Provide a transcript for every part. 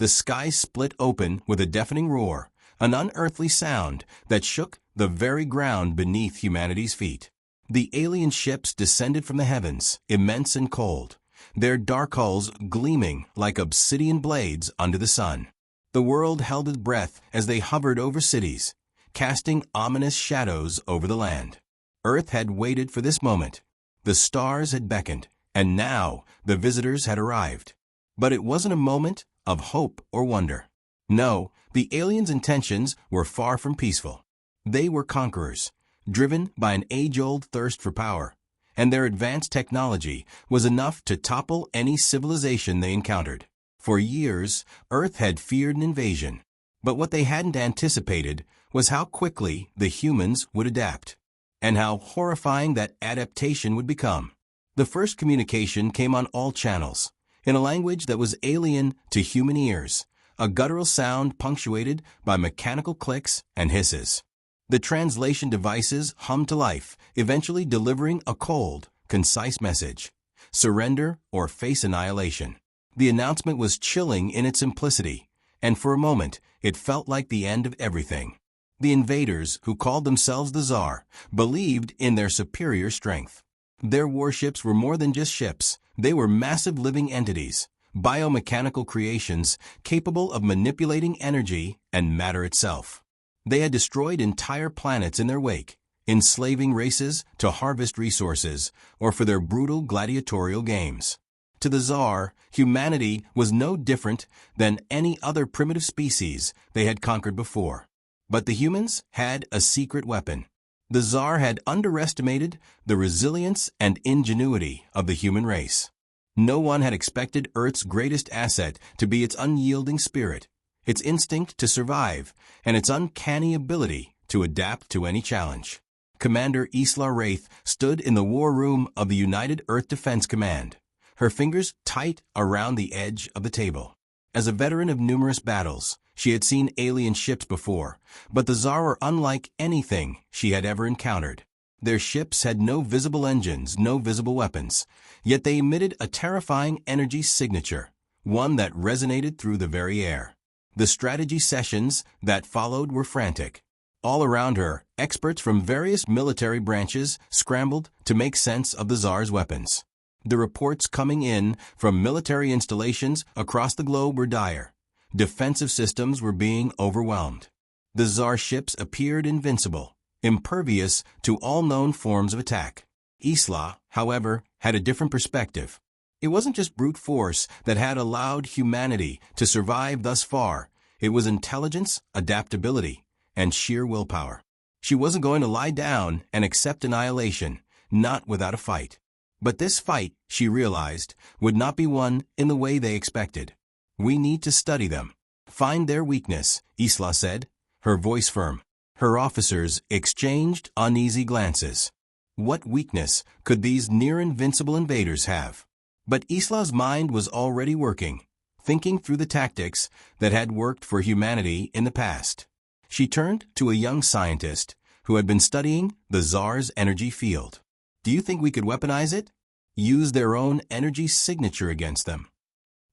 The sky split open with a deafening roar, an unearthly sound that shook the very ground beneath humanity's feet. The alien ships descended from the heavens, immense and cold, their dark hulls gleaming like obsidian blades under the sun. The world held its breath as they hovered over cities, casting ominous shadows over the land. Earth had waited for this moment. The stars had beckoned, and now the visitors had arrived. But it wasn't a moment of hope or wonder. No, the aliens' intentions were far from peaceful. They were conquerors, driven by an age-old thirst for power, and their advanced technology was enough to topple any civilization they encountered. For years, Earth had feared an invasion, but what they hadn't anticipated was how quickly the humans would adapt, and how horrifying that adaptation would become. The first communication came on all channels, in a language that was alien to human ears, a guttural sound punctuated by mechanical clicks and hisses. The translation devices hummed to life, eventually delivering a cold, concise message: surrender or face annihilation. The announcement was chilling in its simplicity, and for a moment it felt like the end of everything. The invaders, who called themselves the Tsar, believed in their superior strength. Their warships were more than just ships. They were massive living entities, biomechanical creations capable of manipulating energy and matter itself. They had destroyed entire planets in their wake, enslaving races to harvest resources or for their brutal gladiatorial games. To the Tsar, humanity was no different than any other primitive species they had conquered before. But the humans had a secret weapon. The Tsar had underestimated the resilience and ingenuity of the human race. No one had expected Earth's greatest asset to be its unyielding spirit, its instinct to survive, and its uncanny ability to adapt to any challenge. Commander Enslave stood in the war room of the United Earth Defense Command, her fingers tight around the edge of the table. As a veteran of numerous battles, she had seen alien ships before, but the Tsar were unlike anything she had ever encountered. Their ships had no visible engines, no visible weapons, yet they emitted a terrifying energy signature, one that resonated through the very air. The strategy sessions that followed were frantic. All around her, experts from various military branches scrambled to make sense of the Tsar's weapons. The reports coming in from military installations across the globe were dire. Defensive systems were being overwhelmed. The Tsar ships appeared invincible, impervious to all known forms of attack. Enslave, however, had a different perspective. It wasn't just brute force that had allowed humanity to survive thus far. It was intelligence, adaptability, and sheer willpower. She wasn't going to lie down and accept annihilation, not without a fight. But this fight, she realized, would not be won in the way they expected. We need to study them. Find their weakness, Enslave said, her voice firm. Her officers exchanged uneasy glances. What weakness could these near-invincible invaders have? But Enslave's mind was already working, thinking through the tactics that had worked for humanity in the past. She turned to a young scientist who had been studying the Tsar's energy field. Do you think we could weaponize it? Use their own energy signature against them?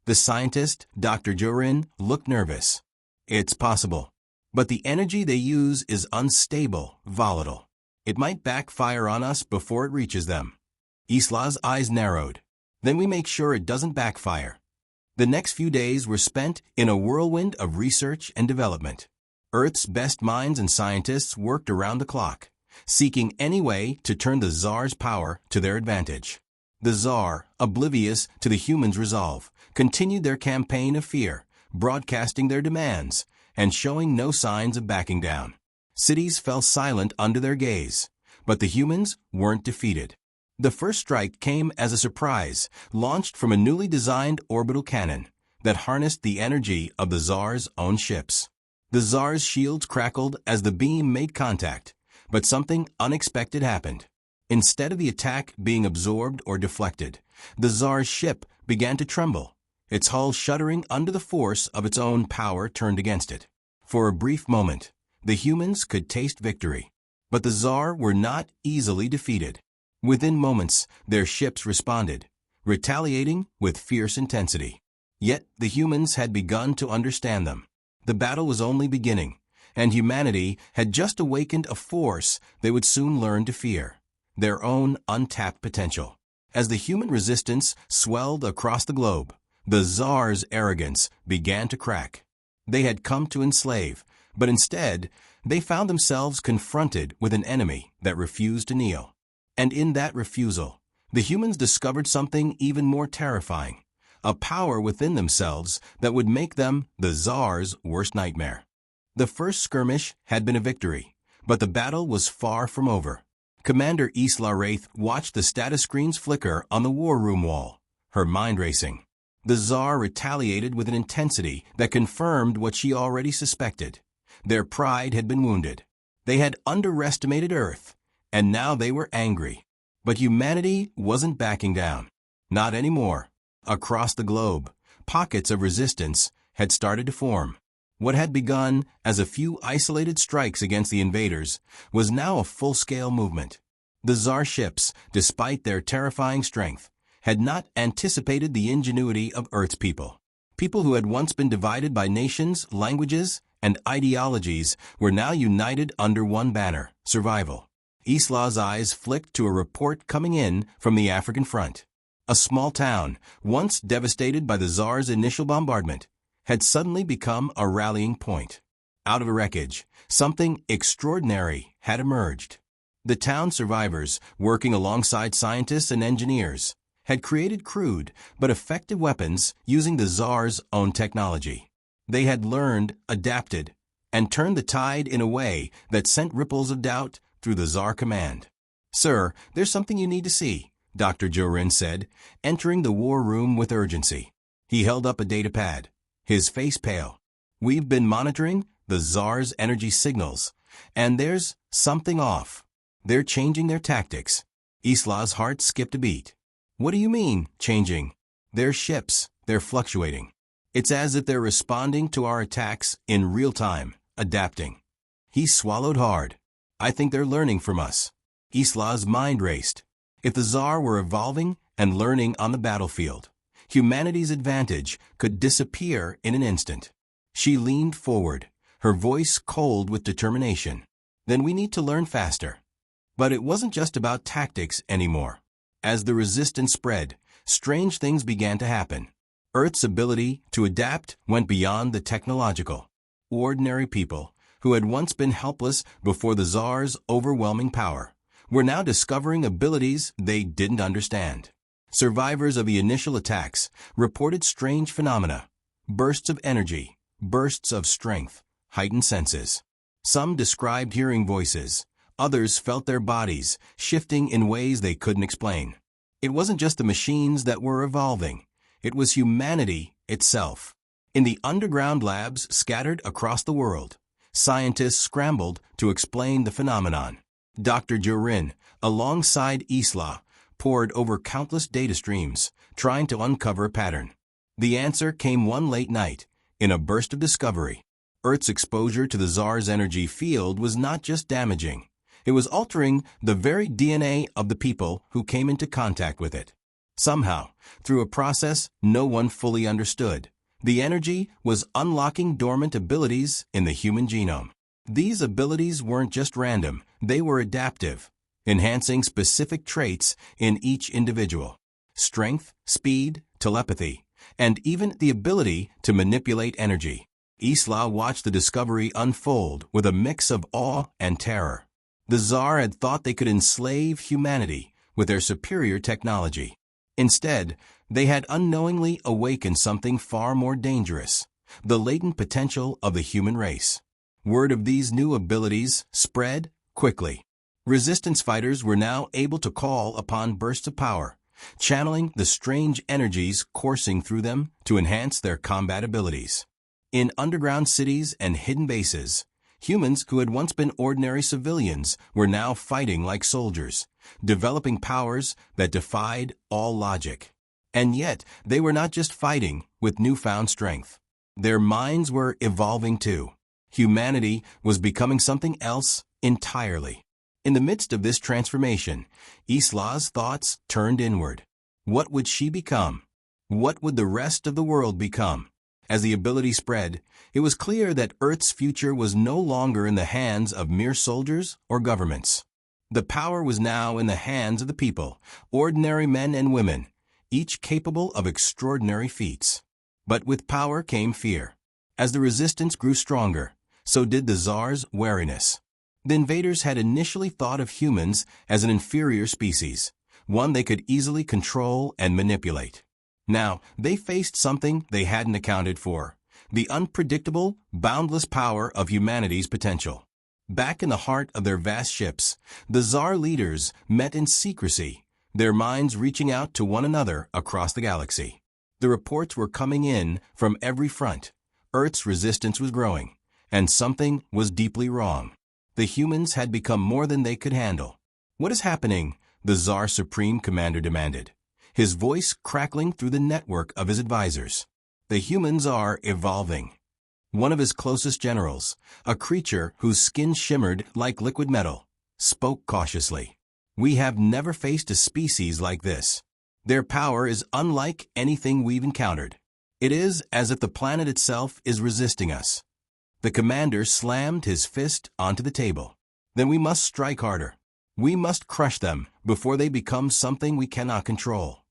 The scientist, Dr. Jorin, looked nervous. It's possible. But the energy they use is unstable, volatile. It might backfire on us before it reaches them. Enslave's eyes narrowed. Then we make sure it doesn't backfire. The next few days were spent in a whirlwind of research and development. Earth's best minds and scientists worked around the clock, seeking any way to turn the Tsar's power to their advantage. The Tsar, oblivious to the humans' resolve, continued their campaign of fear, broadcasting their demands, and showing no signs of backing down. Cities fell silent under their gaze, but the humans weren't defeated. The first strike came as a surprise, launched from a newly designed orbital cannon that harnessed the energy of the Tsar's own ships. The Tsar's shields crackled as the beam made contact, but something unexpected happened. Instead of the attack being absorbed or deflected, the Tsar's ship began to tremble, its hull shuddering under the force of its own power turned against it. For a brief moment, the humans could taste victory, but the Tsar were not easily defeated. Within moments, their ships responded, retaliating with fierce intensity. Yet the humans had begun to understand them. The battle was only beginning, and humanity had just awakened a force they would soon learn to fear: their own untapped potential. As the human resistance swelled across the globe, the Tsar's arrogance began to crack. They had come to enslave, but instead, they found themselves confronted with an enemy that refused to kneel. And in that refusal, the humans discovered something even more terrifying: a power within themselves that would make them the Tsar's worst nightmare. The first skirmish had been a victory, but the battle was far from over. Commander Enslave watched the status screens flicker on the war room wall, her mind racing. The Tsar retaliated with an intensity that confirmed what she already suspected. Their pride had been wounded. They had underestimated Earth, and now they were angry. But humanity wasn't backing down. Not anymore. Across the globe, pockets of resistance had started to form. What had begun as a few isolated strikes against the invaders was now a full-scale movement. The Tsar ships, despite their terrifying strength, had not anticipated the ingenuity of Earth's people. People who had once been divided by nations, languages, and ideologies were now united under one banner: survival. Enslave's eyes flicked to a report coming in from the African front. A small town, once devastated by the Tsar's initial bombardment, had suddenly become a rallying point. Out of a wreckage, something extraordinary had emerged. The town survivors, working alongside scientists and engineers, had created crude but effective weapons using the Tsar's own technology. They had learned, adapted, and turned the tide in a way that sent ripples of doubt through the Tsar command. "Sir, there's something you need to see," Dr. Jorin said, entering the war room with urgency. He held up a data pad, his face pale. "We've been monitoring the Tsar's energy signals, and there's something off. They're changing their tactics." Enslave's heart skipped a beat. "What do you mean, changing?" "Their ships, they're fluctuating. It's as if they're responding to our attacks in real time, adapting." He swallowed hard. "I think they're learning from us." Enslave's mind raced. If the Tsar were evolving and learning on the battlefield, humanity's advantage could disappear in an instant. She leaned forward, her voice cold with determination. "Then we need to learn faster." But it wasn't just about tactics anymore. As the resistance spread, strange things began to happen. Earth's ability to adapt went beyond the technological. Ordinary people, who had once been helpless before the Tsar's overwhelming power, were now discovering abilities they didn't understand. Survivors of the initial attacks reported strange phenomena: bursts of energy, bursts of strength, heightened senses. Some described hearing voices. Others felt their bodies shifting in ways they couldn't explain. It wasn't just the machines that were evolving. It was humanity itself. In the underground labs scattered across the world, scientists scrambled to explain the phenomenon. Dr. Jorin, alongside Enslave, pored over countless data streams, trying to uncover a pattern. The answer came one late night, in a burst of discovery. Earth's exposure to the Tsar's energy field was not just damaging. It was altering the very DNA of the people who came into contact with it. Somehow, through a process no one fully understood, the energy was unlocking dormant abilities in the human genome. These abilities weren't just random, they were adaptive, enhancing specific traits in each individual: strength, speed, telepathy, and even the ability to manipulate energy. Enslave watched the discovery unfold with a mix of awe and terror. The Tsar had thought they could enslave humanity with their superior technology. Instead, they had unknowingly awakened something far more dangerous: the latent potential of the human race. Word of these new abilities spread quickly. Resistance fighters were now able to call upon bursts of power, channeling the strange energies coursing through them to enhance their combat abilities. In underground cities and hidden bases, humans who had once been ordinary civilians were now fighting like soldiers, developing powers that defied all logic. And yet, they were not just fighting with newfound strength. Their minds were evolving too. Humanity was becoming something else entirely. In the midst of this transformation, Enslave's thoughts turned inward. What would she become? What would the rest of the world become? As the ability spread, it was clear that Earth's future was no longer in the hands of mere soldiers or governments. The power was now in the hands of the people, ordinary men and women, each capable of extraordinary feats. But with power came fear. As the resistance grew stronger, so did the Tsar's wariness. The invaders had initially thought of humans as an inferior species, one they could easily control and manipulate. Now, they faced something they hadn't accounted for: the unpredictable, boundless power of humanity's potential. Back in the heart of their vast ships, the Tsar leaders met in secrecy, their minds reaching out to one another across the galaxy. The reports were coming in from every front. Earth's resistance was growing, and something was deeply wrong. The humans had become more than they could handle. "What is happening?" the Tsar Supreme Commander demanded, his voice crackling through the network of his advisors. "The humans are evolving." One of his closest generals, a creature whose skin shimmered like liquid metal, spoke cautiously. "We have never faced a species like this. Their power is unlike anything we've encountered. It is as if the planet itself is resisting us." The commander slammed his fist onto the table. "Then we must strike harder. We must crush them before they become something we cannot control."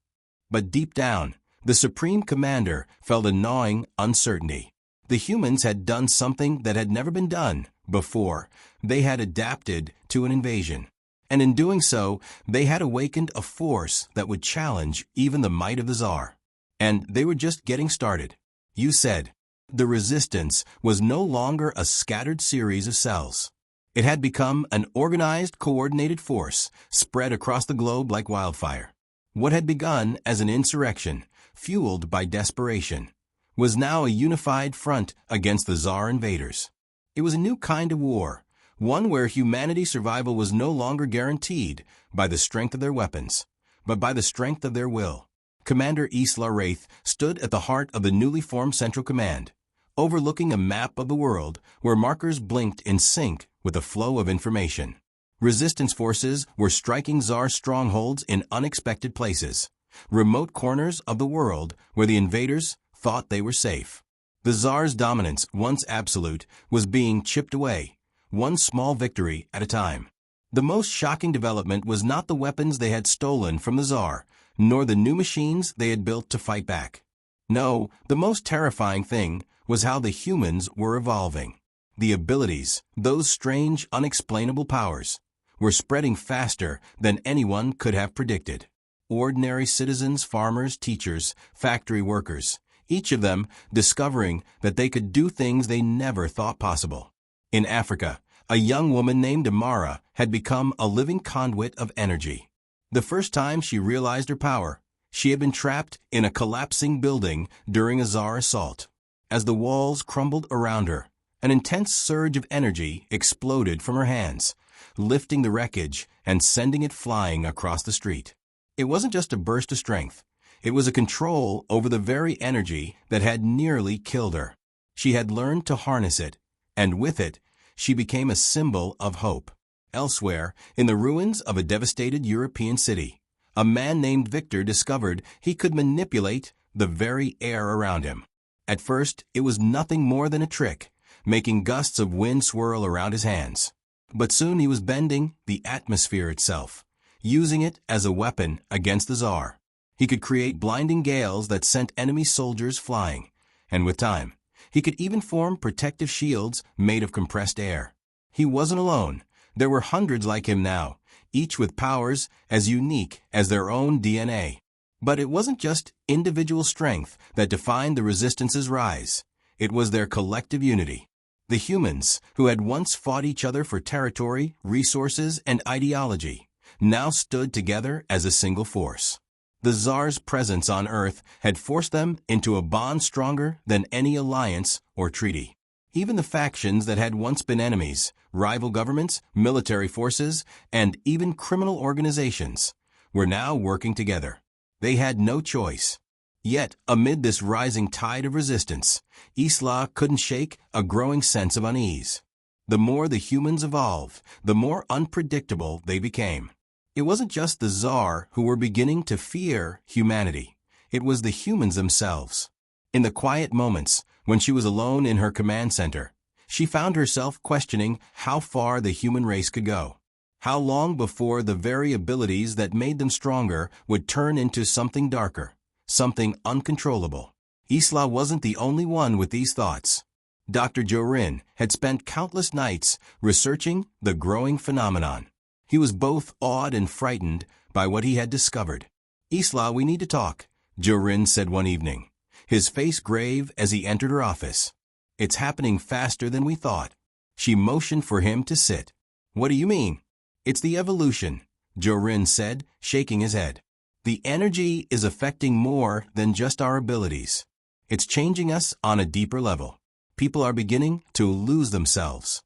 But deep down, the Supreme Commander felt a gnawing uncertainty. The humans had done something that had never been done before. They had adapted to an invasion. And in doing so, they had awakened a force that would challenge even the might of the Tsar. And they were just getting started. "You said." The resistance was no longer a scattered series of cells. It had become an organized, coordinated force spread across the globe like wildfire. What had begun as an insurrection, fueled by desperation, was now a unified front against the Tsar invaders. It was a new kind of war, one where humanity's survival was no longer guaranteed by the strength of their weapons, but by the strength of their will. Commander Enslave stood at the heart of the newly formed Central Command, overlooking a map of the world where markers blinked in sync with the flow of information. Resistance forces were striking Tsar strongholds in unexpected places, remote corners of the world where the invaders thought they were safe. The Tsar's dominance, once absolute, was being chipped away, one small victory at a time. The most shocking development was not the weapons they had stolen from the Tsar, nor the new machines they had built to fight back. No, the most terrifying thing was how the humans were evolving. The abilities, those strange, unexplainable powers, were spreading faster than anyone could have predicted. Ordinary citizens, farmers, teachers, factory workers, each of them discovering that they could do things they never thought possible. In Africa, a young woman named Amara had become a living conduit of energy. The first time she realized her power, she had been trapped in a collapsing building during a Tsar assault. As the walls crumbled around her, an intense surge of energy exploded from her hands, lifting the wreckage and sending it flying across the street. It wasn't just a burst of strength. It was a control over the very energy that had nearly killed her. She had learned to harness it, and with it, she became a symbol of hope. Elsewhere, in the ruins of a devastated European city, a man named Victor discovered he could manipulate the very air around him. At first, it was nothing more than a trick, making gusts of wind swirl around his hands. But soon he was bending the atmosphere itself, using it as a weapon against the Tsar. He could create blinding gales that sent enemy soldiers flying, and with time, he could even form protective shields made of compressed air. He wasn't alone. There were hundreds like him now, each with powers as unique as their own DNA. But it wasn't just individual strength that defined the Resistance's rise. It was their collective unity. The humans, who had once fought each other for territory, resources, and ideology, now stood together as a single force. The Tsar's presence on Earth had forced them into a bond stronger than any alliance or treaty. Even the factions that had once been enemies, rival governments, military forces, and even criminal organizations, were now working together. They had no choice. Yet, amid this rising tide of resistance, Enslave couldn't shake a growing sense of unease. The more the humans evolved, the more unpredictable they became. It wasn't just the Tsar who were beginning to fear humanity. It was the humans themselves. In the quiet moments, when she was alone in her command center, she found herself questioning how far the human race could go. How long before the very abilities that made them stronger would turn into something darker, something uncontrollable. Enslave wasn't the only one with these thoughts. Dr. Jorin had spent countless nights researching the growing phenomenon. He was both awed and frightened by what he had discovered. "Enslave, we need to talk," Jorin said one evening, his face grave as he entered her office. "It's happening faster than we thought." She motioned for him to sit. "What do you mean?" "It's the evolution," Jorin said, shaking his head. "The energy is affecting more than just our abilities. It's changing us on a deeper level. People are beginning to lose themselves."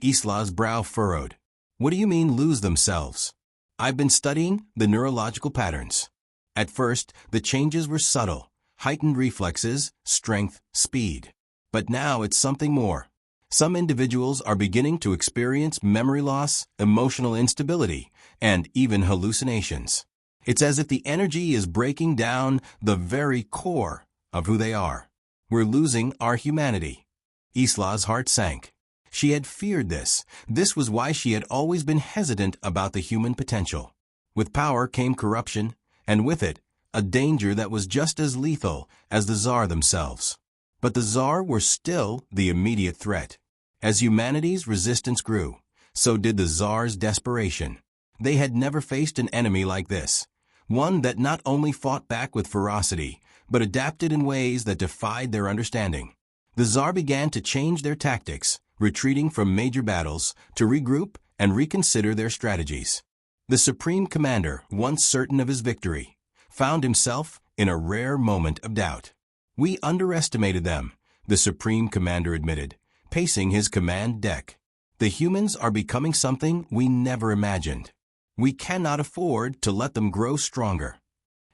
Enslave's brow furrowed. "What do you mean lose themselves?" "I've been studying the neurological patterns. At first, the changes were subtle, heightened reflexes, strength, speed. But now it's something more. Some individuals are beginning to experience memory loss, emotional instability, and even hallucinations. It's as if the energy is breaking down the very core of who they are. We're losing our humanity." Enslave's heart sank. She had feared this. This was why she had always been hesitant about the human potential. With power came corruption, and with it, a danger that was just as lethal as the Tsar themselves. But the Tsar were still the immediate threat. As humanity's resistance grew, so did the Tsar's desperation. They had never faced an enemy like this, one that not only fought back with ferocity, but adapted in ways that defied their understanding. The Tsar began to change their tactics, retreating from major battles to regroup and reconsider their strategies. The Supreme Commander, once certain of his victory, found himself in a rare moment of doubt. "We underestimated them," the Supreme Commander admitted, pacing his command deck. "The humans are becoming something we never imagined. We cannot afford to let them grow stronger."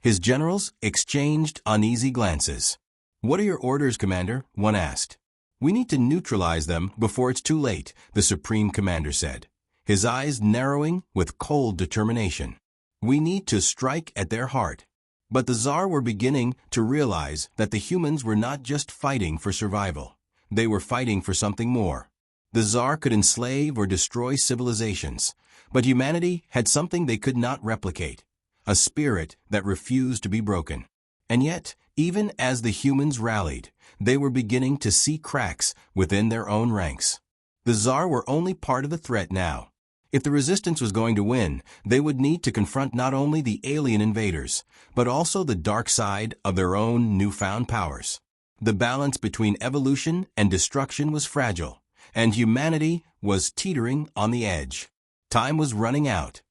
His generals exchanged uneasy glances. "What are your orders, Commander?" one asked. "We need to neutralize them before it's too late," the Supreme Commander said, his eyes narrowing with cold determination. "We need to strike at their heart." But the Tsar were beginning to realize that the humans were not just fighting for survival. They were fighting for something more. The Tsar could enslave or destroy civilizations, but humanity had something they could not replicate, a spirit that refused to be broken. And yet, even as the humans rallied, they were beginning to see cracks within their own ranks. The Tsar were only part of the threat now. If the resistance was going to win, they would need to confront not only the alien invaders, but also the dark side of their own newfound powers. The balance between evolution and destruction was fragile, and humanity was teetering on the edge. Time was running out.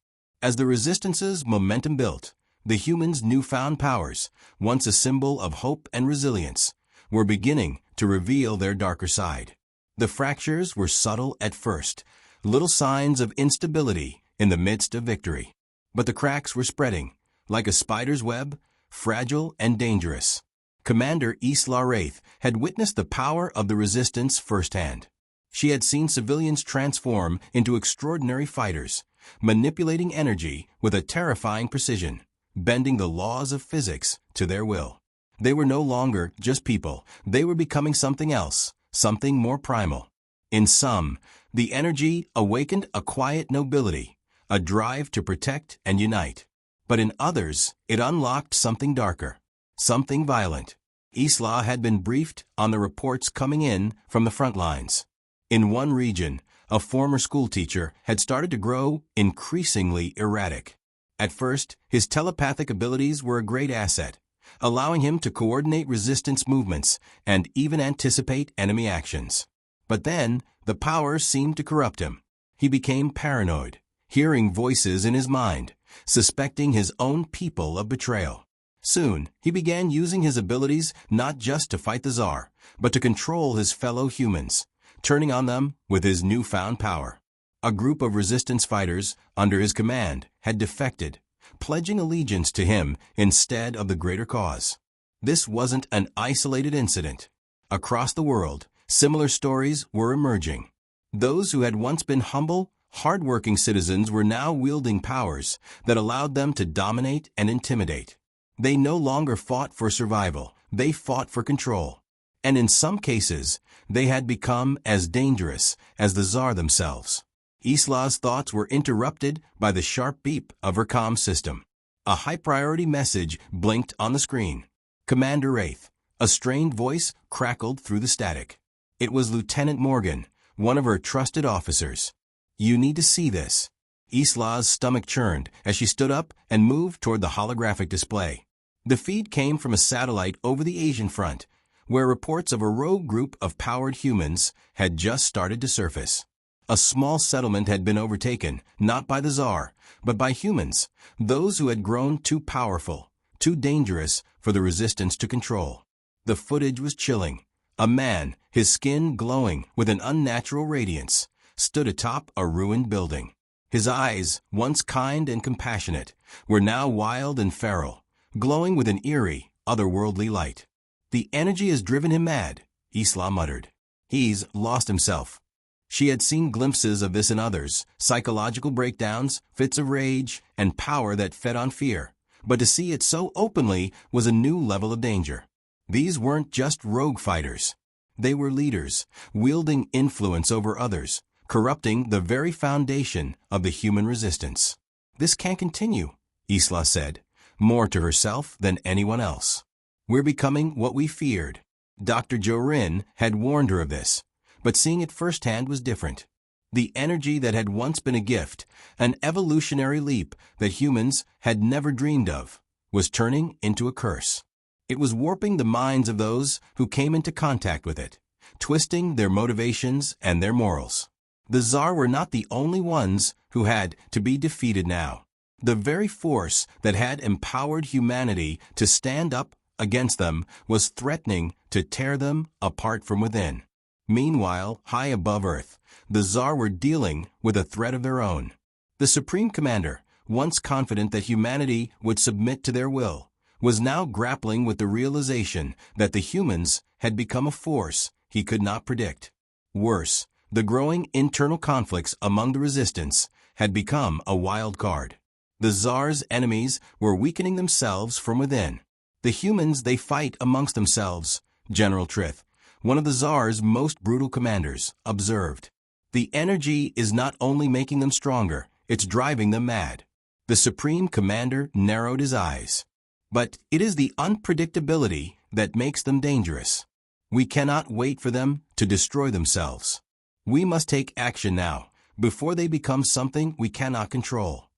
As the resistance's momentum built, the humans' newfound powers, once a symbol of hope and resilience, were beginning to reveal their darker side. The fractures were subtle at first, little signs of instability in the midst of victory. But the cracks were spreading, like a spider's web, fragile and dangerous. Commander Enslave had witnessed the power of the resistance firsthand. She had seen civilians transform into extraordinary fighters, manipulating energy with a terrifying precision, bending the laws of physics to their will. They were no longer just people. They were becoming something else, something more primal. In some, the energy awakened a quiet nobility, a drive to protect and unite. But in others, it unlocked something darker, something violent. Enslave had been briefed on the reports coming in from the front lines. In one region, a former schoolteacher had started to grow increasingly erratic. At first, his telepathic abilities were a great asset, allowing him to coordinate resistance movements and even anticipate enemy actions. But then, the power seemed to corrupt him. He became paranoid, hearing voices in his mind, suspecting his own people of betrayal. Soon, he began using his abilities not just to fight the Tsar, but to control his fellow humans, turning on them with his newfound power. A group of resistance fighters, under his command, had defected, pledging allegiance to him instead of the greater cause. This wasn't an isolated incident. Across the world, similar stories were emerging. Those who had once been humble, hard-working citizens were now wielding powers that allowed them to dominate and intimidate. They no longer fought for survival, they fought for control. And in some cases, they had become as dangerous as the Tsar themselves. Enslave's thoughts were interrupted by the sharp beep of her comm system. A high-priority message blinked on the screen. Commander Wraith. A strained voice crackled through the static. It was Lieutenant Morgan, one of her trusted officers. You need to see this. Enslave's stomach churned as she stood up and moved toward the holographic display. The feed came from a satellite over the Asian front, where reports of a rogue group of powered humans had just started to surface. A small settlement had been overtaken, not by the Tsar, but by humans, those who had grown too powerful, too dangerous for the resistance to control. The footage was chilling. A man, his skin glowing with an unnatural radiance, stood atop a ruined building. His eyes, once kind and compassionate, were now wild and feral, glowing with an eerie, otherworldly light. The energy has driven him mad, Enslave muttered. He's lost himself. She had seen glimpses of this in others, psychological breakdowns, fits of rage, and power that fed on fear. But to see it so openly was a new level of danger. These weren't just rogue fighters. They were leaders, wielding influence over others, corrupting the very foundation of the human resistance. This can't continue, Enslave said, more to herself than anyone else. We're becoming what we feared. Dr. Jorin had warned her of this, but seeing it firsthand was different. The energy that had once been a gift, an evolutionary leap that humans had never dreamed of, was turning into a curse. It was warping the minds of those who came into contact with it, twisting their motivations and their morals. The Tsar were not the only ones who had to be defeated now. The very force that had empowered humanity to stand up against them was threatening to tear them apart from within. Meanwhile, high above Earth, the Tsar were dealing with a threat of their own. The Supreme Commander, once confident that humanity would submit to their will, was now grappling with the realization that the humans had become a force he could not predict. Worse, the growing internal conflicts among the resistance had become a wild card. The Tsar's enemies were weakening themselves from within. The humans they fight amongst themselves, General Trith, one of the Tsar's most brutal commanders, observed. The energy is not only making them stronger, it's driving them mad. The Supreme Commander narrowed his eyes. But it is the unpredictability that makes them dangerous. We cannot wait for them to destroy themselves. We must take action now, before they become something we cannot control.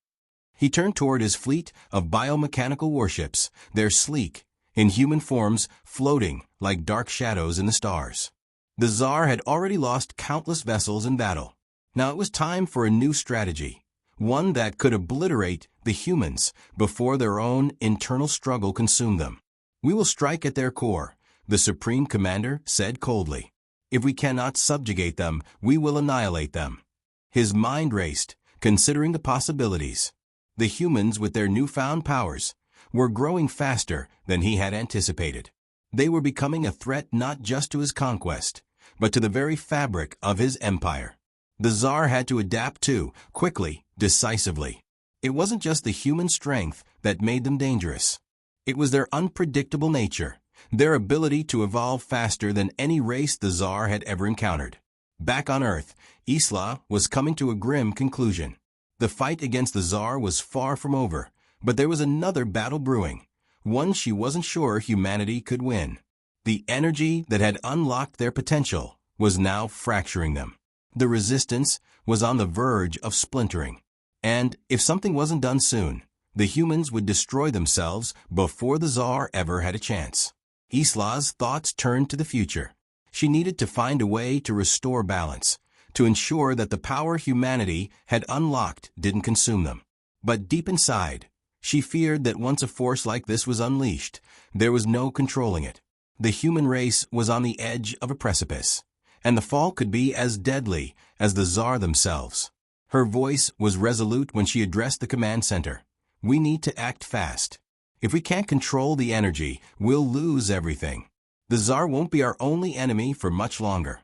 He turned toward his fleet of biomechanical warships, their sleek, inhuman forms floating like dark shadows in the stars. The Tsar had already lost countless vessels in battle. Now it was time for a new strategy, one that could obliterate the humans before their own internal struggle consumed them. We will strike at their core, the Supreme Commander said coldly. If we cannot subjugate them, we will annihilate them. His mind raced, considering the possibilities. The humans, with their newfound powers, were growing faster than he had anticipated. They were becoming a threat not just to his conquest, but to the very fabric of his empire. The Tsar had to adapt too, quickly, decisively. It wasn't just the human strength that made them dangerous. It was their unpredictable nature, their ability to evolve faster than any race the Tsar had ever encountered. Back on Earth, Enslave was coming to a grim conclusion. The fight against the Tsar was far from over, but there was another battle brewing, one she wasn't sure humanity could win. The energy that had unlocked their potential was now fracturing them. The resistance was on the verge of splintering. And if something wasn't done soon, the humans would destroy themselves before the Tsar ever had a chance. Enslave's thoughts turned to the future. She needed to find a way to restore balance, to ensure that the power humanity had unlocked didn't consume them. But deep inside, she feared that once a force like this was unleashed, there was no controlling it. The human race was on the edge of a precipice, and the fall could be as deadly as the Tsar themselves. Her voice was resolute when she addressed the command center. We need to act fast. If we can't control the energy, we'll lose everything. The Tsar won't be our only enemy for much longer.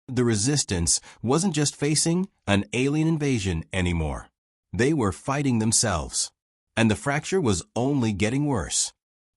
The resistance wasn't just facing an alien invasion anymore. They were fighting themselves. And the fracture was only getting worse.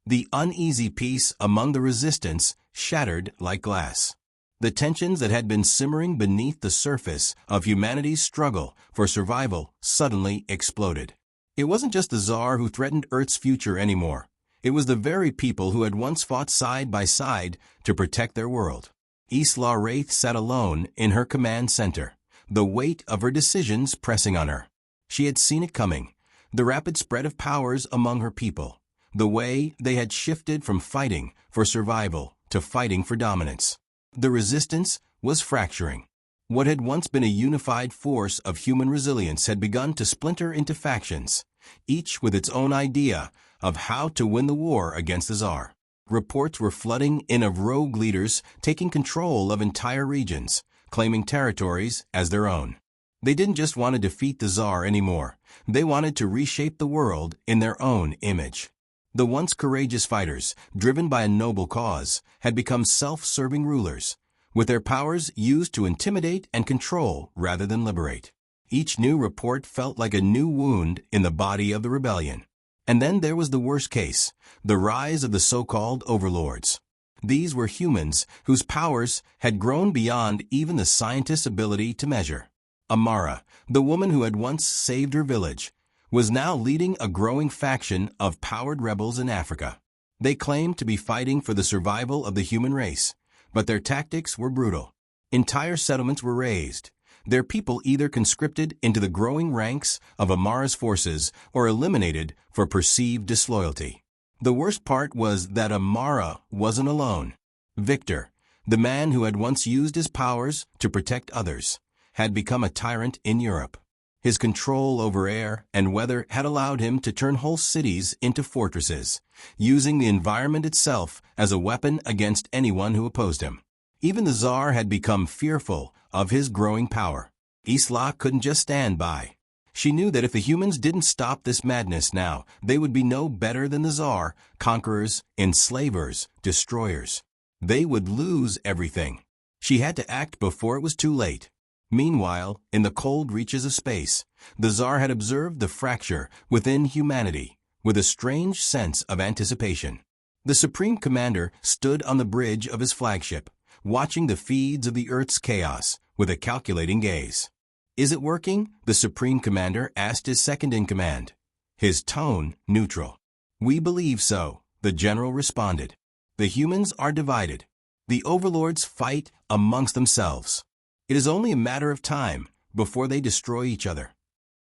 The uneasy peace among the resistance shattered like glass. The tensions that had been simmering beneath the surface of humanity's struggle for survival suddenly exploded. It wasn't just the Tsar who threatened Earth's future anymore. It was the very people who had once fought side by side to protect their world. Enslave sat alone in her command center, the weight of her decisions pressing on her. She had seen it coming, the rapid spread of powers among her people, the way they had shifted from fighting for survival to fighting for dominance. The resistance was fracturing. What had once been a unified force of human resilience had begun to splinter into factions, each with its own idea of how to win the war against the Tsar. Reports were flooding in of rogue leaders taking control of entire regions, claiming territories as their own. They didn't just want to defeat the Tsar anymore. They wanted to reshape the world in their own image. The once courageous fighters, driven by a noble cause, had become self-serving rulers, with their powers used to intimidate and control rather than liberate. Each new report felt like a new wound in the body of the rebellion. And then there was the worst case, the rise of the so-called overlords. These were humans whose powers had grown beyond even the scientists' ability to measure. Amara, the woman who had once saved her village, was now leading a growing faction of powered rebels in Africa. They claimed to be fighting for the survival of the human race, but their tactics were brutal. Entire settlements were razed, their people either conscripted into the growing ranks of Amara's forces or eliminated for perceived disloyalty. The worst part was that Amara wasn't alone. Victor, the man who had once used his powers to protect others, had become a tyrant in Europe. His control over air and weather had allowed him to turn whole cities into fortresses, using the environment itself as a weapon against anyone who opposed him. Even the Tsar had become fearful of his growing power. Enslave couldn't just stand by. She knew that if the humans didn't stop this madness now, they would be no better than the Tsar, conquerors, enslavers, destroyers. They would lose everything. She had to act before it was too late. Meanwhile, in the cold reaches of space, the Tsar had observed the fracture within humanity with a strange sense of anticipation. The Supreme Commander stood on the bridge of his flagship, watching the feeds of the Earth's chaos with a calculating gaze. "Is it working?" the Supreme Commander asked his second-in-command, his tone neutral. "We believe so," the general responded. "The humans are divided. The overlords fight amongst themselves. It is only a matter of time before they destroy each other."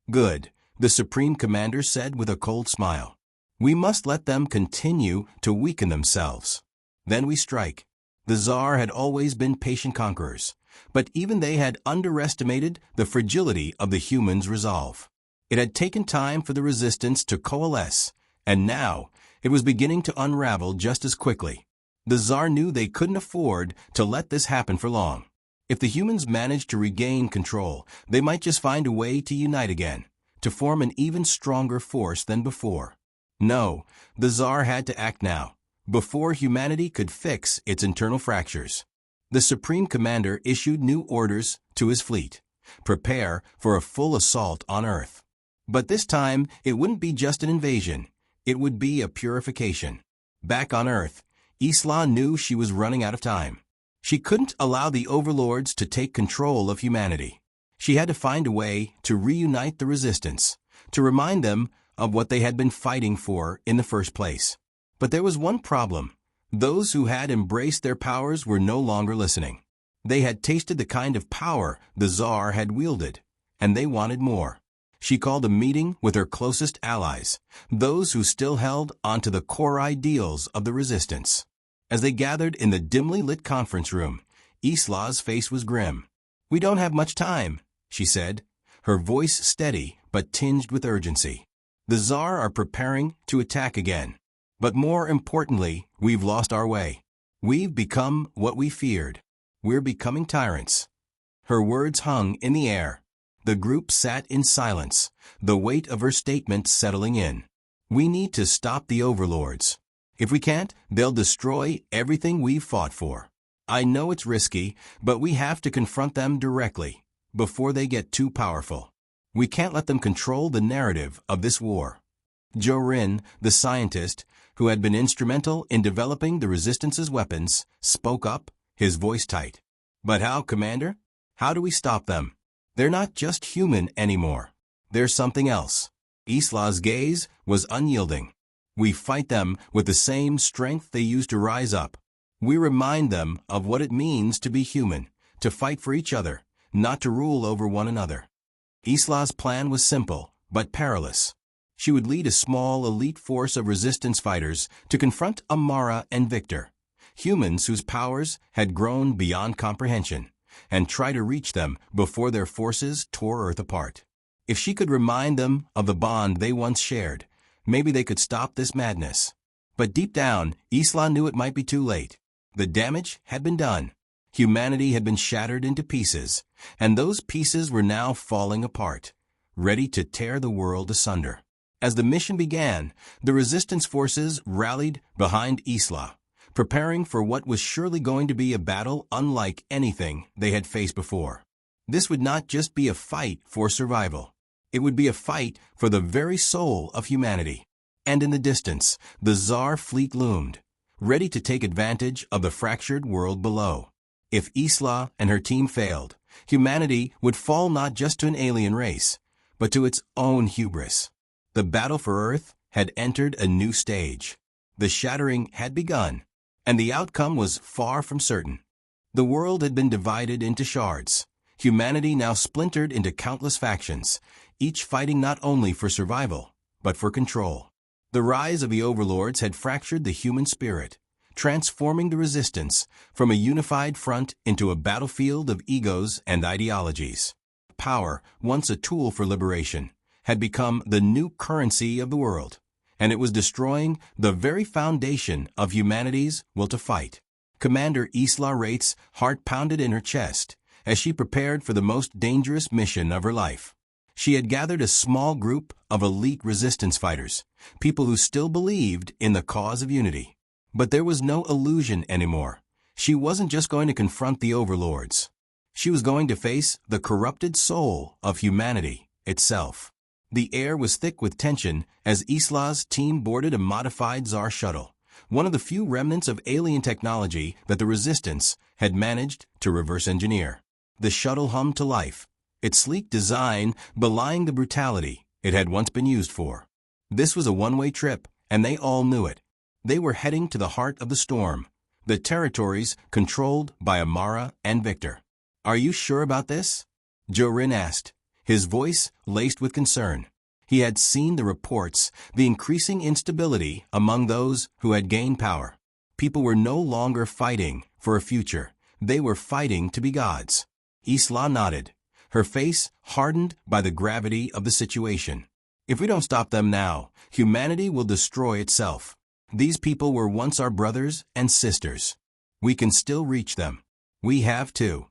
"Good," the Supreme Commander said with a cold smile. "We must let them continue to weaken themselves. Then we strike." The Tsar had always been patient conquerors, but even they had underestimated the fragility of the humans' resolve. It had taken time for the resistance to coalesce, and now it was beginning to unravel just as quickly. The Tsar knew they couldn't afford to let this happen for long. If the humans managed to regain control, they might just find a way to unite again, to form an even stronger force than before. No, the Tsar had to act now, before humanity could fix its internal fractures. The Supreme Commander issued new orders to his fleet. Prepare for a full assault on Earth. But this time, it wouldn't be just an invasion. It would be a purification. Back on Earth, Enslave knew she was running out of time. She couldn't allow the overlords to take control of humanity. She had to find a way to reunite the resistance, to remind them of what they had been fighting for in the first place. But there was one problem. Those who had embraced their powers were no longer listening. They had tasted the kind of power the Tsar had wielded, and they wanted more. She called a meeting with her closest allies, those who still held onto the core ideals of the resistance. As they gathered in the dimly lit conference room, Enslave's face was grim. "We don't have much time," she said, her voice steady but tinged with urgency. "The Tsar are preparing to attack again. But more importantly, we've lost our way. We've become what we feared. We're becoming tyrants." Her words hung in the air. The group sat in silence, the weight of her statement settling in. "We need to stop the overlords. If we can't, they'll destroy everything we've fought for. I know it's risky, but we have to confront them directly, before they get too powerful. We can't let them control the narrative of this war." Jorin, the scientist, who had been instrumental in developing the Resistance's weapons, spoke up, his voice tight. "But how, Commander? How do we stop them? They're not just human anymore. They're something else." Enslave's gaze was unyielding. "We fight them with the same strength they used to rise up. We remind them of what it means to be human, to fight for each other, not to rule over one another." Enslave's plan was simple, but perilous. She would lead a small, elite force of resistance fighters to confront Amara and Victor, humans whose powers had grown beyond comprehension, and try to reach them before their forces tore Earth apart. If she could remind them of the bond they once shared, maybe they could stop this madness. But deep down, Enslave knew it might be too late. The damage had been done. Humanity had been shattered into pieces, and those pieces were now falling apart, ready to tear the world asunder. As the mission began, the resistance forces rallied behind Enslave, preparing for what was surely going to be a battle unlike anything they had faced before. This would not just be a fight for survival. It would be a fight for the very soul of humanity. And in the distance, the Tsar fleet loomed, ready to take advantage of the fractured world below. If Enslave and her team failed, humanity would fall not just to an alien race, but to its own hubris. The battle for Earth had entered a new stage. The shattering had begun, and the outcome was far from certain. The world had been divided into shards. Humanity now splintered into countless factions, each fighting not only for survival, but for control. The rise of the overlords had fractured the human spirit, transforming the resistance from a unified front into a battlefield of egos and ideologies. Power, once a tool for liberation, had become the new currency of the world, and it was destroying the very foundation of humanity's will to fight. Commander Enslave Wraith's heart pounded in her chest as she prepared for the most dangerous mission of her life. She had gathered a small group of elite resistance fighters, people who still believed in the cause of unity. But there was no illusion anymore. She wasn't just going to confront the overlords. She was going to face the corrupted soul of humanity itself. The air was thick with tension as Enslave's team boarded a modified Tsar shuttle, one of the few remnants of alien technology that the Resistance had managed to reverse engineer. The shuttle hummed to life, its sleek design belying the brutality it had once been used for. This was a one-way trip, and they all knew it. They were heading to the heart of the storm, the territories controlled by Amara and Victor. "Are you sure about this?" Jorin asked, his voice laced with concern. He had seen the reports, the increasing instability among those who had gained power. People were no longer fighting for a future. They were fighting to be gods. Enslave nodded, her face hardened by the gravity of the situation. "If we don't stop them now, humanity will destroy itself. These people were once our brothers and sisters. We can still reach them. We have to."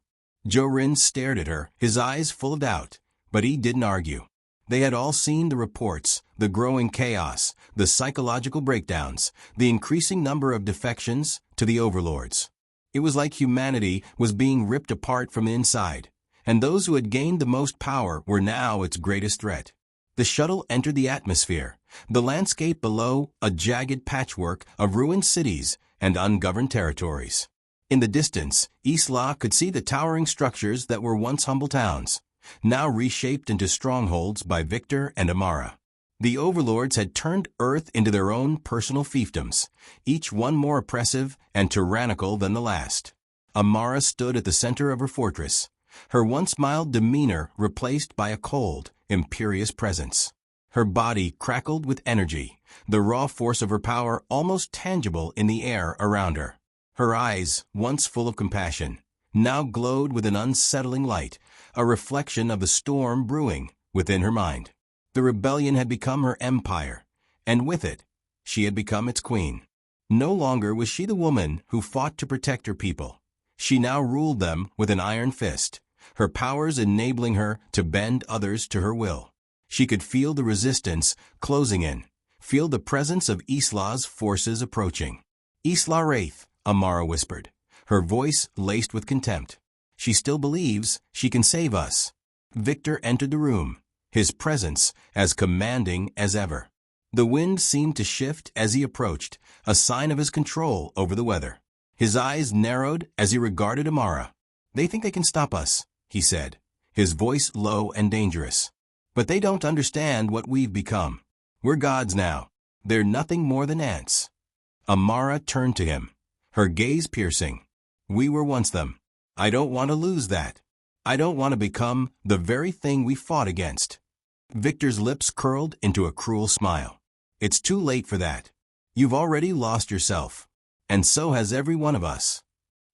Jorin stared at her, his eyes full of doubt, but he didn't argue. They had all seen the reports, the growing chaos, the psychological breakdowns, the increasing number of defections to the overlords. It was like humanity was being ripped apart from the inside, and those who had gained the most power were now its greatest threat. The shuttle entered the atmosphere, the landscape below a jagged patchwork of ruined cities and ungoverned territories. In the distance, Enslave could see the towering structures that were once humble towns, now reshaped into strongholds by Victor and Amara. The overlords had turned Earth into their own personal fiefdoms, each one more oppressive and tyrannical than the last. Amara stood at the center of her fortress, her once mild demeanor replaced by a cold, imperious presence. Her body crackled with energy, the raw force of her power almost tangible in the air around her. Her eyes, once full of compassion, now glowed with an unsettling light, a reflection of the storm brewing within her mind. The rebellion had become her empire, and with it, she had become its queen. No longer was she the woman who fought to protect her people. She now ruled them with an iron fist, her powers enabling her to bend others to her will. She could feel the resistance closing in, feel the presence of Enslave's forces approaching. "Enslave Wraith," Amara whispered, her voice laced with contempt. "She still believes she can save us." Victor entered the room, his presence as commanding as ever. The wind seemed to shift as he approached, a sign of his control over the weather. His eyes narrowed as he regarded Amara. "They think they can stop us," he said, his voice low and dangerous. "But they don't understand what we've become. We're gods now. They're nothing more than ants." Amara turned to him, her gaze piercing. "We were once them. I don't want to lose that. I don't want to become the very thing we fought against." Victor's lips curled into a cruel smile. "It's too late for that. You've already lost yourself. And so has every one of us."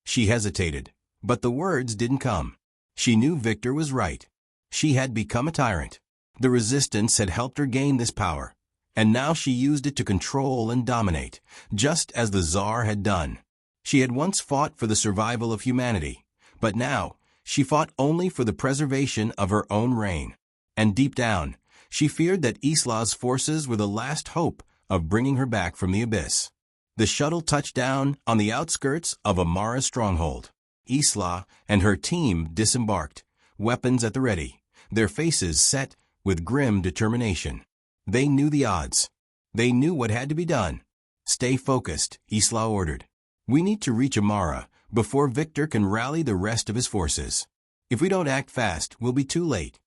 She hesitated, but the words didn't come. She knew Victor was right. She had become a tyrant. The resistance had helped her gain this power, and now she used it to control and dominate, just as the Tsar had done. She had once fought for the survival of humanity, but now she fought only for the preservation of her own reign. And deep down, she feared that Enslave's forces were the last hope of bringing her back from the abyss. The shuttle touched down on the outskirts of Amara's stronghold. Enslave and her team disembarked, weapons at the ready, their faces set with grim determination. They knew the odds. They knew what had to be done. "Stay focused," Enslave ordered. "We need to reach Amara before Victor can rally the rest of his forces. If we don't act fast, we'll be too late."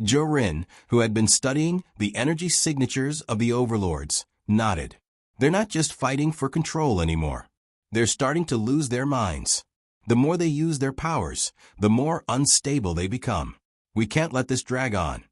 Jorin, who had been studying the energy signatures of the overlords, nodded. "They're not just fighting for control anymore. They're starting to lose their minds. The more they use their powers, the more unstable they become. We can't let this drag on."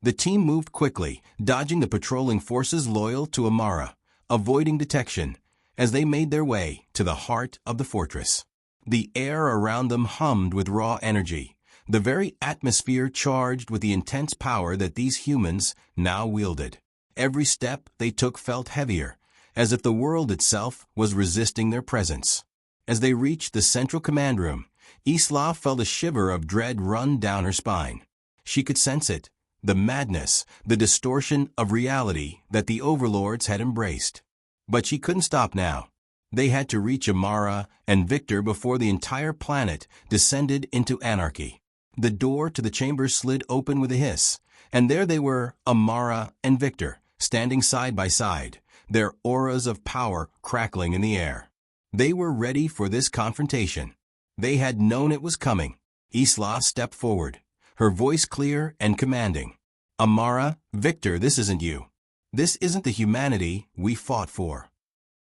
The team moved quickly, dodging the patrolling forces loyal to Amara, avoiding detection, as they made their way to the heart of the fortress. The air around them hummed with raw energy, the very atmosphere charged with the intense power that these humans now wielded. Every step they took felt heavier, as if the world itself was resisting their presence. As they reached the central command room, Enslave felt a shiver of dread run down her spine. She could sense it, the madness, the distortion of reality that the overlords had embraced. But she couldn't stop now. They had to reach Amara and Victor before the entire planet descended into anarchy. The door to the chamber slid open with a hiss, and there they were, Amara and Victor, standing side by side, their auras of power crackling in the air. They were ready for this confrontation. They had known it was coming. Enslave stepped forward, her voice clear and commanding. "Amara, Victor, this isn't you. This isn't the humanity we fought for."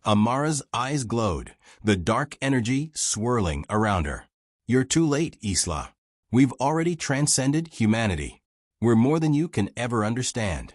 Amara's eyes glowed, the dark energy swirling around her. "You're too late, Enslave. We've already transcended humanity. We're more than you can ever understand."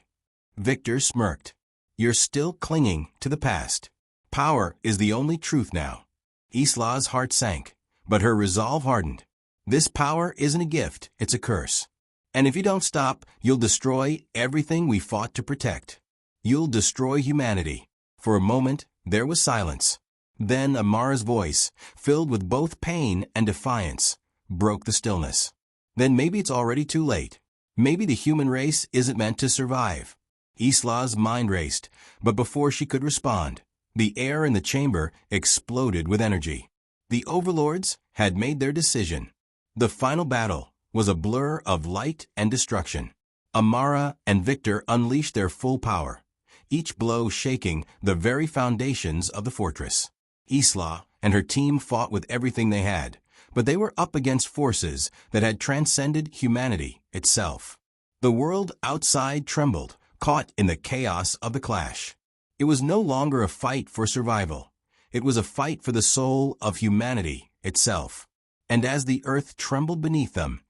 Victor smirked. "You're still clinging to the past. Power is the only truth now." Enslave's heart sank, but her resolve hardened. "This power isn't a gift, it's a curse. And if you don't stop, you'll destroy everything we fought to protect. You'll destroy humanity." For a moment, there was silence. Then Amara's voice, filled with both pain and defiance, broke the stillness. "Then maybe it's already too late. Maybe the human race isn't meant to survive." Enslave's mind raced, but before she could respond, the air in the chamber exploded with energy. The overlords had made their decision. The final battle was a blur of light and destruction. Amara and Victor unleashed their full power, each blow shaking the very foundations of the fortress. Enslave and her team fought with everything they had, but they were up against forces that had transcended humanity itself. The world outside trembled, caught in the chaos of the clash. It was no longer a fight for survival. It was a fight for the soul of humanity itself. And as the earth trembled beneath them,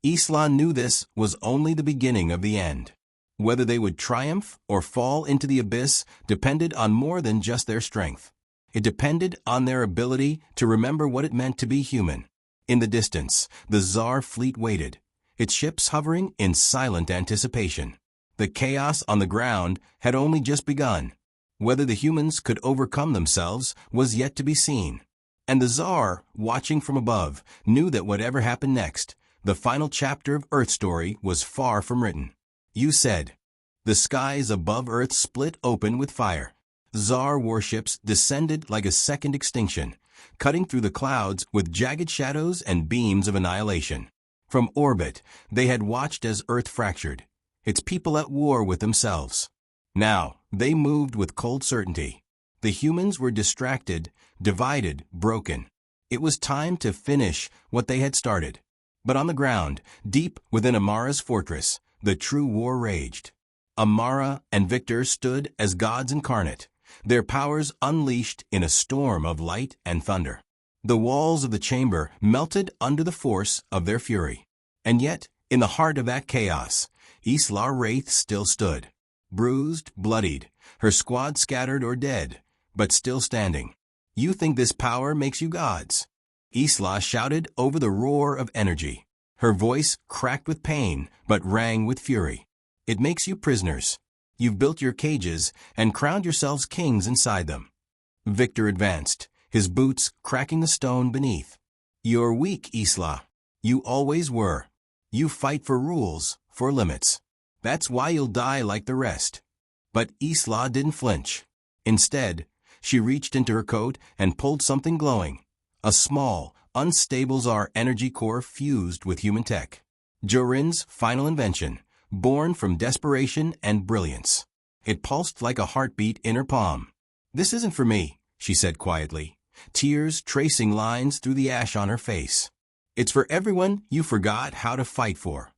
Enslave knew this was only the beginning of the end. Whether they would triumph or fall into the abyss depended on more than just their strength. It depended on their ability to remember what it meant to be human. In the distance, the Tsar fleet waited, its ships hovering in silent anticipation. The chaos on the ground had only just begun. Whether the humans could overcome themselves was yet to be seen. And the Tsar, watching from above, knew that whatever happened next, the final chapter of Earth's story was far from written. "You said." The skies above Earth split open with fire. Tsar warships descended like a second extinction, cutting through the clouds with jagged shadows and beams of annihilation. From orbit, they had watched as Earth fractured, its people at war with themselves. Now, They moved with cold certainty. The humans were distracted, divided, broken. It was time to finish what they had started. But on the ground, deep within Amara's fortress, the true war raged. Amara and Victor stood as gods incarnate, their powers unleashed in a storm of light and thunder. The walls of the chamber melted under the force of their fury. And yet, in the heart of that chaos, Enslave Wraith still stood. Bruised, bloodied, her squad scattered or dead, but still standing. You think this power makes you gods? Enslave shouted over the roar of energy. Her voice cracked with pain, but rang with fury. It makes you prisoners. You've built your cages and crowned yourselves kings inside them. Victor advanced, his boots cracking the stone beneath. You're weak, Enslave. You always were. You fight for rules, for limits. That's why you'll die like the rest. But Enslave didn't flinch. Instead, she reached into her coat and pulled something glowing. A small, unstable Zar energy core fused with human tech. Jorin's final invention, born from desperation and brilliance. It pulsed like a heartbeat in her palm. This isn't for me, she said quietly, tears tracing lines through the ash on her face. It's for everyone you forgot how to fight for.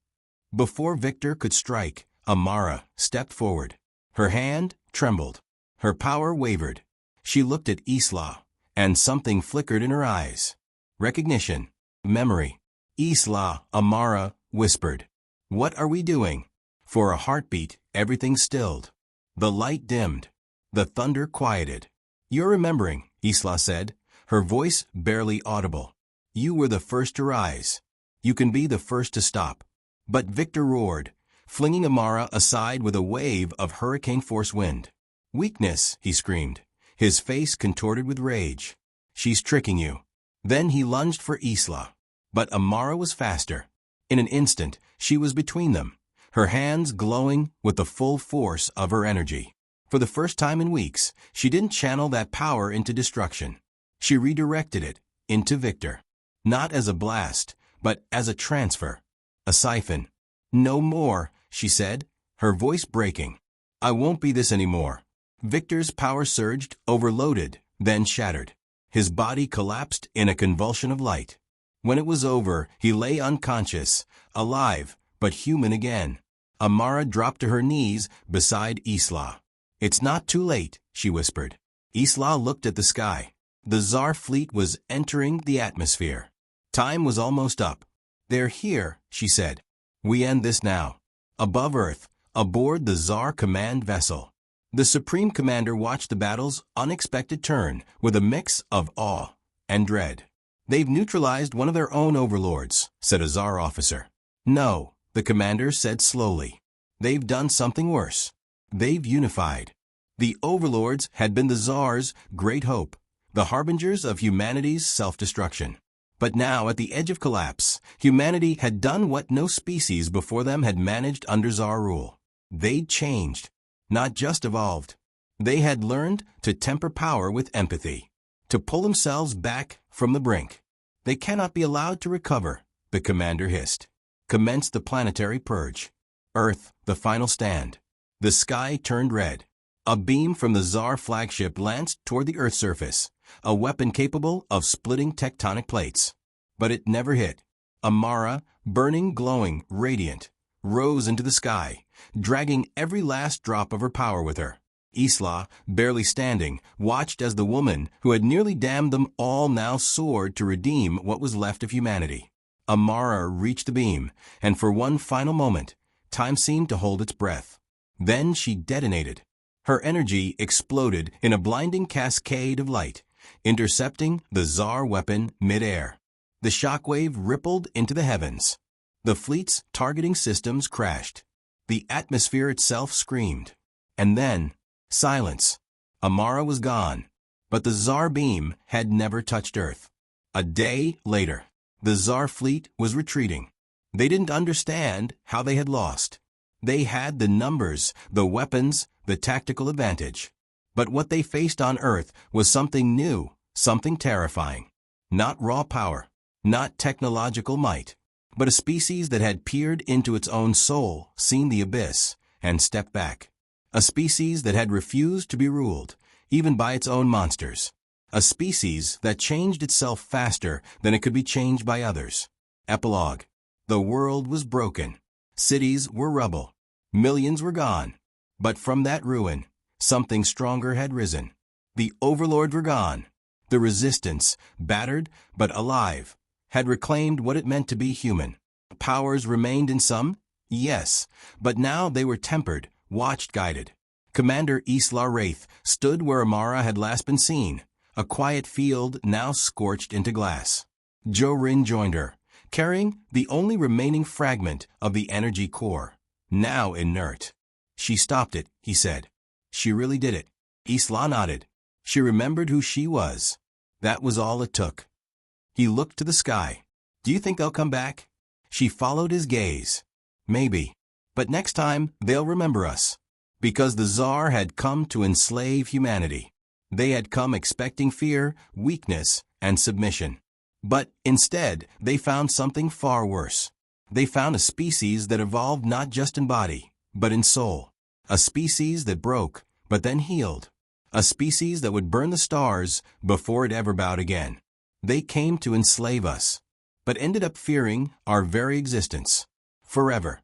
Before Victor could strike, Amara stepped forward. Her hand trembled. Her power wavered. She looked at Enslave, and something flickered in her eyes. Recognition. Memory. Enslave, Amara whispered. What are we doing? For a heartbeat, everything stilled. The light dimmed. The thunder quieted. You're remembering, Enslave said, her voice barely audible. You were the first to rise. You can be the first to stop. But Victor roared, flinging Amara aside with a wave of hurricane-force wind. Weakness, he screamed, his face contorted with rage. She's tricking you. Then he lunged for Enslave. But Amara was faster. In an instant, she was between them, her hands glowing with the full force of her energy. For the first time in weeks, she didn't channel that power into destruction. She redirected it into Victor. Not as a blast, but as a transfer. A siphon. No more, she said, her voice breaking. I won't be this anymore. Victor's power surged, overloaded, then shattered. His body collapsed in a convulsion of light. When it was over, he lay unconscious, alive, but human again. Amara dropped to her knees beside Enslave. It's not too late, she whispered. Enslave looked at the sky. The Zar fleet was entering the atmosphere. Time was almost up. They're here, she said. We end this now. Above Earth, aboard the Zar command vessel. The Supreme Commander watched the battle's unexpected turn with a mix of awe and dread. They've neutralized one of their own overlords, said a Zar officer. No, the commander said slowly. They've done something worse. They've unified. The overlords had been the Tsar's great hope, the harbingers of humanity's self-destruction. But now, at the edge of collapse, humanity had done what no species before them had managed under Tsar rule. They'd changed, not just evolved. They had learned to temper power with empathy, to pull themselves back from the brink. They cannot be allowed to recover, the commander hissed. Commence the planetary purge. Earth, the final stand. The sky turned red. A beam from the Tsar flagship lanced toward the Earth's surface, a weapon capable of splitting tectonic plates. But it never hit. Amara, burning, glowing, radiant, rose into the sky, dragging every last drop of her power with her. Enslave, barely standing, watched as the woman who had nearly damned them all now soared to redeem what was left of humanity. Amara reached the beam, and for one final moment, time seemed to hold its breath. Then she detonated. Her energy exploded in a blinding cascade of light, intercepting the Tsar weapon mid-air. The shockwave rippled into the heavens. The fleet's targeting systems crashed. The atmosphere itself screamed. And then, silence. Amara was gone. But the Tsar beam had never touched Earth. A day later, the Tsar fleet was retreating. They didn't understand how they had lost. They had the numbers, the weapons, the tactical advantage. But what they faced on Earth was something new, something terrifying. Not raw power, not technological might, but a species that had peered into its own soul, seen the abyss, and stepped back. A species that had refused to be ruled, even by its own monsters. A species that changed itself faster than it could be changed by others. Epilogue. The world was broken. Cities were rubble. Millions were gone. But from that ruin, something stronger had risen. The overlords were gone. The resistance, battered but alive, had reclaimed what it meant to be human. Powers remained in some, yes, but now they were tempered, watched, guided. Commander Enslave stood where Amara had last been seen, a quiet field now scorched into glass. Jorin joined her, carrying the only remaining fragment of the energy core, now inert. She stopped it, he said. She really did it. Isla nodded. She remembered who she was. That was all it took. He looked to the sky. Do you think they'll come back? She followed his gaze. Maybe. But next time, they'll remember us. Because the Tsar had come to enslave humanity. They had come expecting fear, weakness, and submission. But instead, they found something far worse. They found a species that evolved not just in body, but in soul. A species that broke, but then healed. A species that would burn the stars before it ever bowed again. They came to enslave us, but ended up fearing our very existence. Forever.